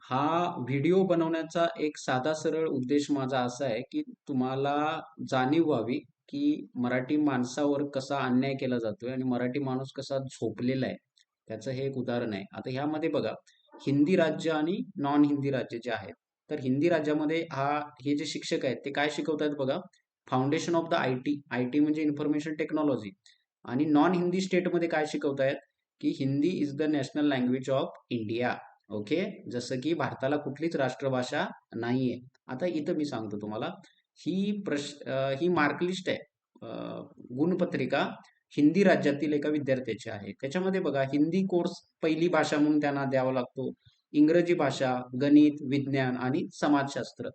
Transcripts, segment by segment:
हा व्हिडिओ बनवण्याचा एक साधा सरळ उद्देश माझा असा आहे, की तुम्हाला जाणीव व्हावी, की मराठी माणसावर कसा अन्याय केला जातोय आणि मराठी माणूस कसा झोपलेला आहे. त्याचं हे एक उदाहरण आहे. आता ह्यामध्ये बघा, हिंदी राज्य आणि नॉन हिंदी राज्य जे आहेत. तर हिंदी राज्यामध्ये हे जे शिक्षक आहेत ते काय शिकवतायत बघा, foundation of the IT. IT म्हणजे इन्फॉर्मेशन टेक्नॉलॉजी. आणि नॉन हिंदी स्टेटमध्ये काय शिकवतायत, की Hindi is the national language of India. Okay. जसं की भारताला कुठलीच राष्ट्रभाषा नाहीये. आता इथं मी सांगतो तुम्हाला, ही मार्कलिस्ट आहे. गुणपत्रिका हिंदी राज्यातील एका विद्यार्थ्याची आहे. त्याच्यामध्ये बघा, हिंदी कोर्स पहिली भाषा म्हणून त्यांना द्यावा लागतो. इंग्रजी भाषा, गणित, विज्ञान आणि समाजशास्त्र.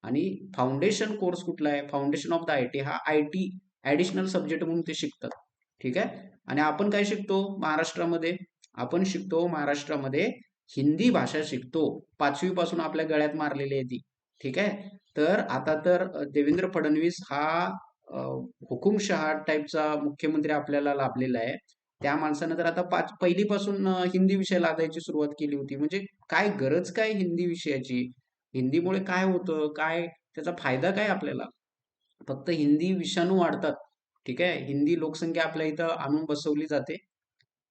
आणि फाउंडेशन कोर्स कुठला आहे? Foundation of the IT. हा आय-टी ऍडिशनल सब्जेक्ट म्हणून ते शिकतात. ठीक आहे. आणि आपण काय शिकतो महाराष्ट्रामध्ये? आपण शिकतो महाराष्ट्रामध्ये हिंदी भाषा शिकतो. 5वी पासून आपल्या गळ्यात मारलेली आहे ती. ठीक आहे. तर आता तर देवेंद्र फडणवीस हा अ, हुकुमशहा टाईपचा मुख्यमंत्री आपल्याला लाभलेला आहे. त्या माणसानं तर आता पहिलीपासून हिंदी विषय लादायची सुरुवात केली होती. म्हणजे काय गरज काय हिंदी विषयाची? हिंदीमुळे काय होतं? काय त्याचा फायदा काय आपल्याला? फक्त हिंदी विषाणू वाढतात. ठीक आहे. हिंदी लोकसंख्या आपल्या इथं आणून बसवली जाते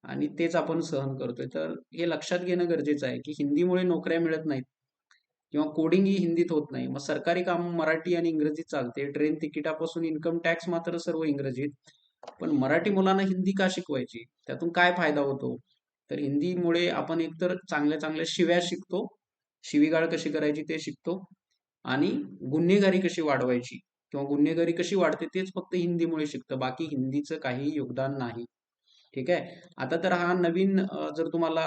आणि तेच आपण सहन करतोय. तर हे लक्षात घेणं गरजेचं आहे, की हिंदीमुळे नोकऱ्या मिळत नाहीत किंवा कोडिंग ही हिंदीत होत नाही. मग सरकारी काम मराठी आणि इंग्रजीत चालते. ट्रेन तिकिटापासून इन्कम टॅक्स मात्र सर्व इंग्रजीत. पण मराठी मुलांना हिंदी का शिकवायची? त्यातून काय फायदा होतो? तर हिंदीमुळे आपण एकतर चांगल्या चांगल्या शिव्या शिकतो, शिवीगाळ कशी करायची ते शिकतो आणि गुन्हेगारी कशी वाढवायची किंवा गुन्हेगारी कशी वाढते तेच फक्त हिंदीमुळे शिकतं. बाकी हिंदीचं काही योगदान नाही. ठीक आहे. आता तर हा नवीन जर तुम्हाला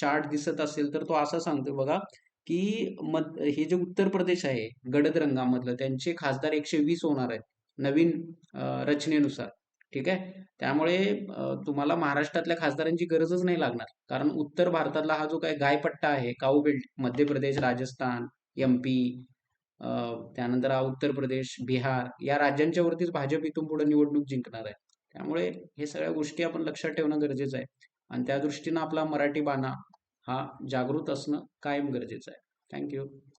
चार्ट दिसत असेल तर तो असा सांगतो बघा, की हे जे उत्तर प्रदेश आहे गडद रंगामधलं त्यांचे खासदार 120 होणार आहेत नवीन रचनेनुसार. ठीक आहे. त्यामुळे तुम्हाला महाराष्ट्रातल्या खासदारांची गरजच नाही लागणार. कारण उत्तर भारतातला हा जो काही गायपट्टा आहे, काऊ बेल्ट, मध्य प्रदेश, राजस्थान, एम-पी, त्यानंतर हा उत्तर प्रदेश, बिहार या राज्यांच्या वरतीच भाजप इथून पुढे निवडणूक जिंकणार आहे. त्यामुळे हे सगळ्या गोष्टी आपण लक्षात ठेवणं गरजेचं आहे. आणि त्या दृष्टीनं आपला मराठी बाणा हा जागृत असणं कायम गरजेचं आहे. Thank you.